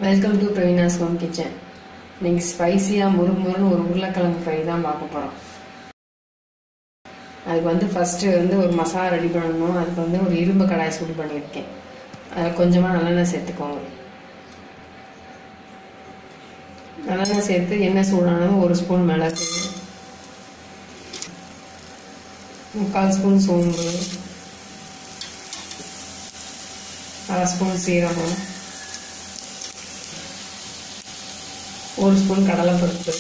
Welcome to Praveena's home kitchen. இன்னைக்கு ஸ்பைசியாக முறுமுறுன்னு ஒரு உருளைக்கிழங்கு ஃப்ரை தான் பார்க்க போகிறோம். அதுக்கு ஃபஸ்ட்டு ஒரு மசாலா ரெடி பண்ணணும். அதுக்கு ஒரு இரும்பு கடாய் சூடு பண்ணியிருக்கேன். அதில் கொஞ்சமாக நல்லெண்ணெய் சேர்த்துக்கோங்க. நல்லெண்ணெய் சேர்த்து எண்ணெய் சூடானதும் 1 ஸ்பூன் மிளகு, 3/4 ஸ்பூன் சோம்பு, 1/2 ஸ்பூன் சீரகம், 1 ஸ்பூன் கடலைப்பருப்பு,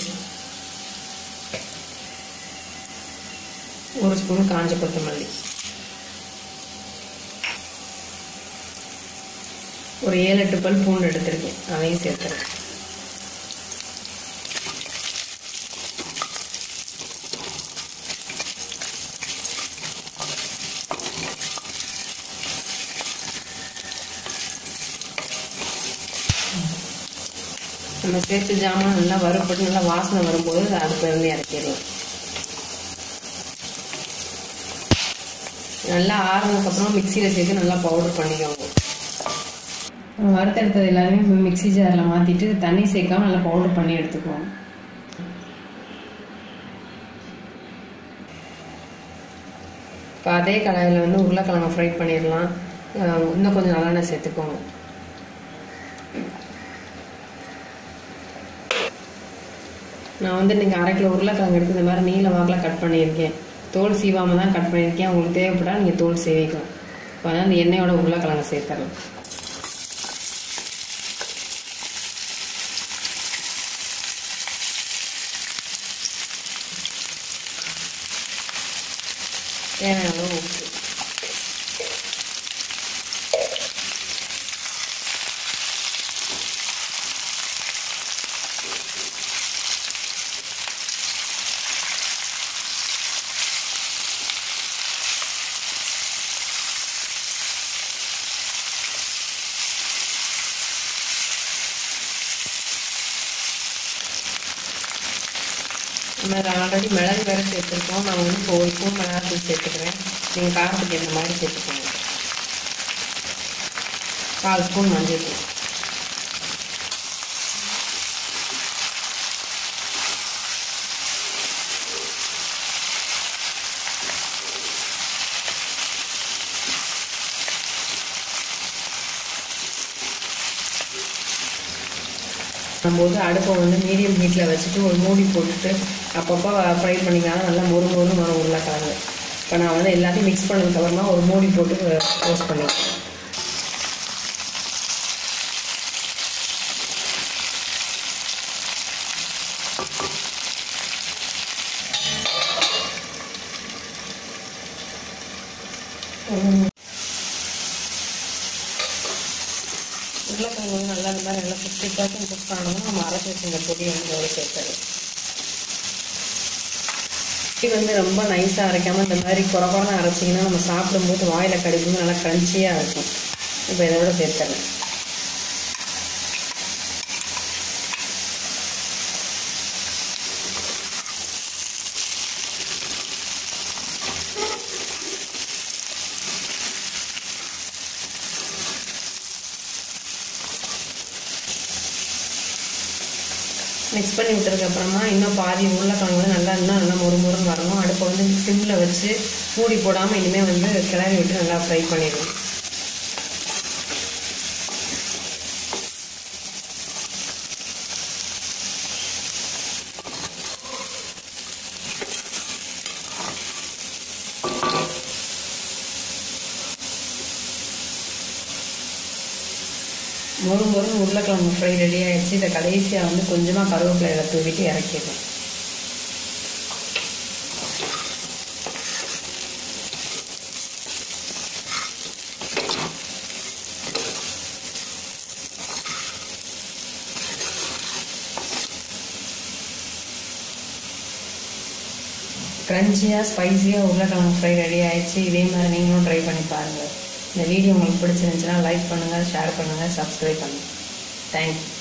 1 ஸ்பூன் காஞ்ச கொத்தமல்லி, ஒரு 7-8 பல் பூண்டு எடுத்திருக்கேன். அதையும் சேர்த்துறேன். நம்ம சேர்த்து ஜாமான் நல்லா வறுப்பட்டு நல்லா வாசனை வரும்போது அடுப்பிலிருந்து இறக்கிடலாம். நல்லா ஆறுனதுக்கப்புறம் மிக்சியில் சேர்த்து நல்லா பவுடர் பண்ணிக்கோங்க. வறுத்தெடுத்தது எல்லாருமே மிக்சி ஜாரில் மாற்றிட்டு தண்ணி சேர்க்காம நல்லா பவுடர் பண்ணி எடுத்துக்குவோம். இப்போ அதே கடாயில் உருளைக்கிழங்கு ஃப்ரை பண்ணிடலாம். இன்னும் கொஞ்சம் நல்லெண்ணெய் சேர்த்துக்கோங்க. நான் இன்றைக்கி 1/2 கிலோ உருளைக்கிழங்கு எடுத்து இந்த மாதிரி நீல வாக்கில் கட் பண்ணியிருக்கேன். தோல் சீவாமல் தான் கட் பண்ணியிருக்கேன். உங்களுக்கு தேவைப்பட்டால் நீங்கள் தோல் சீவிக்கலாம். இப்போ அந்த எண்ணெயோட உருளைக்கிழங்கு சேர்த்துறேன். தேவையான அளவு உப்பு. நம்ம ஆல்ரெடி மிளகு வேறு சேர்த்துருக்கோம். நான் இப்போ 1 ஸ்பூன் மிளகாத்தூள் சேர்த்துக்கிறேன். நீங்கள் காரத்துக்கு இந்த மாதிரி சேர்த்துக்கோங்க. 1/4 ஸ்பூன் மஞ்சள் தூள், நம்ம அடுப்பை மீடியம் ஹீட்டில் வச்சுட்டு ஒரு மூடி போட்டுட்டு அப்பப்போ ஃப்ரை பண்ணிக்கலாம். நல்லா மொறுமொறுன்னு வரும் உருளைக்கிழங்கு. இப்போ நான் எல்லாத்தையும் மிக்ஸ் பண்ணதுக்கப்புறமா ஒரு மூடி போட்டு ரோஸ்ட் பண்ணிக்கிறேன். உருளைக்கிழங்கு நல்லா இந்த மாதிரி நல்லா 50% குக் ஆனோம்னா நம்ம அரைச்சி வச்சுருந்த பொடி அதோட சேர்த்துறது. இது ரொம்ப நைஸாக அரைக்காமல் இந்த மாதிரி குறகுறன்னு அரைச்சிங்கன்னா நம்ம சாப்பிடும்போது வாயில் கடிக்கும்போது நல்லா க்ரன்ச்சியாக இருக்கும். இப்போ இதோட சேர்த்துறேன். மிக்ஸ் பண்ணி விட்டதுக்கப்புறமா இன்னும் பாதி உருளைக்கிழங்கு நல்லா மொறுமொறுன்னு வரணும். அடுப்பை சிம்மில் வச்சு மூடி போடாமல் இனிமேல் கிளறி விட்டு நல்லா ஃப்ரை பண்ணிடுவோம். மொறுமொறுன்னு உருளைக்கிழங்கு ஃப்ரை ரெடி ஆகிடுச்சு. இதை கடைசியாக கொஞ்சமாக கருவேப்பிலையில் தூவிட்டு இறக்கிடுவோம். க்ரன்ச்சியாக ஸ்பைஸியாக உருளைக்கிழங்கு ஃப்ரை ரெடி ஆகிடுச்சு. இதே மாதிரி நீங்களும் ட்ரை பண்ணி பாருங்கள். இந்த வீடியோ உங்களுக்கு பிடிச்சிருந்துச்சுன்னா லைக் பண்ணுங்கள், ஷேர் பண்ணுங்கள், சப்ஸ்கிரைப் பண்ணுங்கள். தேங்க்யூ.